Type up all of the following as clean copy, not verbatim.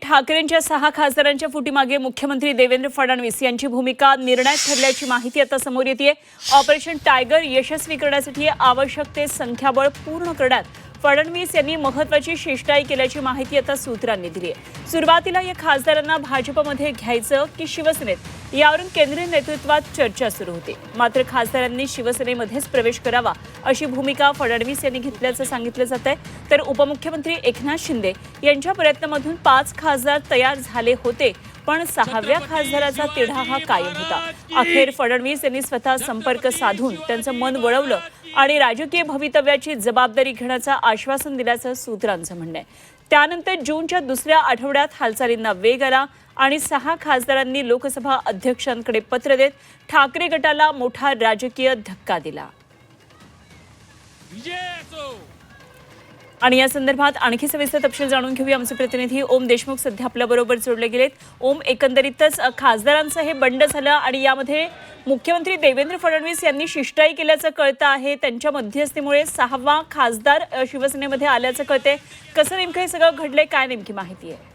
ठाकरेंच्या 6 खासदारांच्या फुटीमागे मुख्यमंत्री देवेंद्र फडणवीस यांची भूमिका निर्णायक ठरल्याची माहिती आता समोर येते। ऑपरेशन टायगर यशस्वी करण्यासाठी आवश्यक ते संख्याबळ पूर्ण करण्यात फडणवीस यांनी महत्त्वाची शिष्टाई केल्याची माहिती आता सूत्रांनी दिली आहे। सुरुवातीला या खासदारांना भाजपमध्ये घ्यायचं की शिवसेनेत यावरून केंद्रीय नेतृत्वात चर्चा सुरू होती। मात्र खासदारांनी शिवसेनेमध्येच प्रवेश करावा अशी भूमिका फडणवीस यांनी घेतल्याचं सांगितलं जात आहे। तर उपमुख्यमंत्री एकनाथ शिंदे यांच्या प्रयत्नामधून 5 खासदार तयार झाले होते, पण 6व्या खासदाराचा तिढा हा कायम होता। अखेर फडणवीस यांनी स्वतः संपर्क साधून त्यांचं मन वळवलं आणि राजकीय भवितव्याची जबाबदारी घेण्याचं आश्वासन दिल्याचं सूत्रांचं म्हणणं आहे। त्यानंतर जूनच्या दुसऱ्या आठवड्यात हालचालींना वेग आला आणि 6 खासदारांनी लोकसभा अध्यक्षांकडे पत्र देत ठाकरे गटाला मोठा राजकीय धक्का दिला। आणि या संदर्भात आणखी सविस्तर तपशील जाणून घेऊया। आमचे प्रतिनिधी ओम देशमुख सध्या आपल्याबरोबर जोडले गेलेत। ओम, एकंदरीतच खासदारांचं हे बंड झालं आणि यामध्ये मुख्यमंत्री देवेंद्र फडणवीस यांनी शिष्टाई केल्याचं कळतं आहे। त्यांच्या मध्यस्थीमुळे 6वा खासदार शिवसेनेमध्ये आल्याचं कळतंय। कसं नेमकं हे सगळं घडलंय, काय नेमकी माहिती आहे?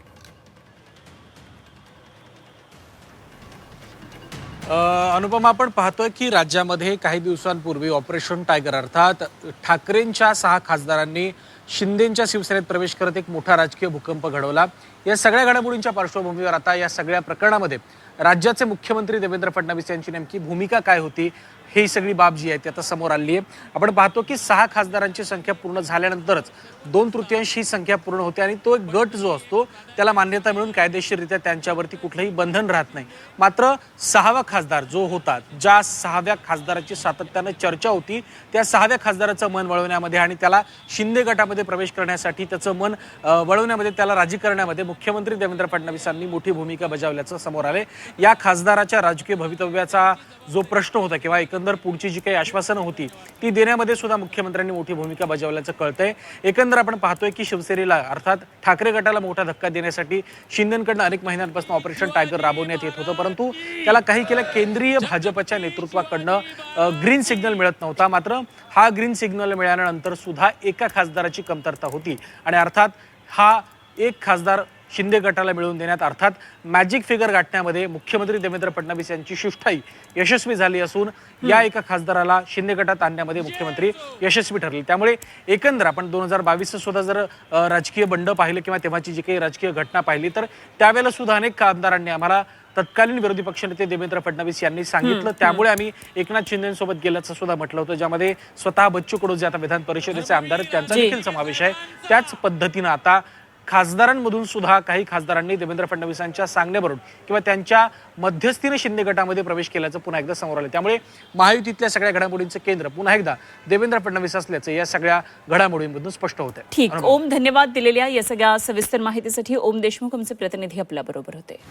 अनुपमा, आपण पाहतोय की राज्यामध्ये काही दिवसांपूर्वी ऑपरेशन टायगर अर्थात ठाकरेंच्या 6 खासदारांनी शिंदेंच्या शिवसेनेत प्रवेश करत एक मोठा राजकीय भूकंप घडवला। या सगळ्या घडामोडींच्या पार्श्वभूमीवर आता या सगळ्या प्रकरणामध्ये राज्याचे मुख्यमंत्री देवेंद्र फडणवीस यांची नेमकी भूमिका काय होती, ही सगळी बाब जी आहे ती आता समोर आली आहे। आपण पाहतो की 6 खासदारांची संख्या पूर्ण झाल्यानंतरच 2/3 ही संख्या पूर्ण होते आणि तो एक गट जो असतो त्याला मान्यता मिळून कायदेशीररित्या त्यांच्यावरती कुठलंही बंधन राहत नाही। मात्र 6वा खासदार जो होता, ज्या 6व्या खासदाराची सातत्यानं चर्चा होती, त्या 6व्या खासदाराचं मन वळवण्यामध्ये आणि त्याला शिंदे गटामध्ये प्रवेश करण्यासाठी त्याचं मन वळवण्यामध्ये, त्याला राजी करण्यामध्ये मुख्यमंत्री देवेंद्र फडणवीसांनी मोठी भूमिका बजावल्याचं समोर आले। या खासदाराच्या राजकीय भवितव्याचा जो प्रश्न होता किंवा एकंदर पुढची जी काही आश्वासनं होती ती देण्यामध्ये सुद्धा मुख्यमंत्र्यांनी मोठी भूमिका बजावल्याचं कळतंय। एकंदर आपण पाहतोय की शिवसेनेला अर्थात ठाकरे गटाला मोठा धक्का देण्यासाठी शिंदेंकडनं अनेक महिन्यांपासून ऑपरेशन टायगर राबवण्यात येत होतं, परंतु त्याला काही केलं केंद्रीय भाजपच्या नेतृत्वाकडनं ग्रीन सिग्नल मिळत नव्हता। मात्र हा ग्रीन सिग्नल मिळाल्यानंतर सुद्धा एका खासदाराची कमतरता होती आणि अर्थात हा एक खासदार शिंदे गटाला मिळवून देण्यात अर्थात मॅजिक फिगर गाठण्यामध्ये मुख्यमंत्री देवेंद्र फडणवीस यांची शिष्टाई यशस्वी झाली असून या एका खासदाराला शिंदे गटात आणण्यामध्ये मुख्यमंत्री यशस्वी ठरले। त्यामुळे एकंदर आपण 2022 सुद्धा जर राजकीय बंड पाहिलं किंवा तेव्हाची जी काही राजकीय घटना पाहिली तर त्यावेळेला सुद्धा अनेक आमदारांनी आम्हाला तत्कालीन विरोधी पक्षनेते देवेंद्र फडणवीस यांनी सांगितलं, त्यामुळे आम्ही एकनाथ शिंदेसोबत गेल्याचं सुद्धा म्हटलं होतं, ज्यामध्ये स्वतः बच्चू कडू जे आता विधान परिषदेचे आमदार आहेत त्यांचा देखील समावेश आहे। त्याच पद्धतीनं आता खासदारांमधून सुद्धा काही खासदारांनी देवेंद्र फडणवीसांच्या सांगण्यावरून किंवा त्यांच्या मध्यस्थीने शिंदे गटामध्ये प्रवेश केल्याचं पुन्हा एकदा समोर आलं। त्यामुळे महायुतीतल्या सगळ्या घडामोडींचं केंद्र पुन्हा एकदा देवेंद्र फडणवीस असल्याचं या सगळ्या घडामोडींमधून स्पष्ट होत आहे। ठीक, ओम, धन्यवाद दिलेल्या या सगळ्या सविस्तर माहितीसाठी। ओम देशमुख आमचे प्रतिनिधी आपल्या बरोबर होते।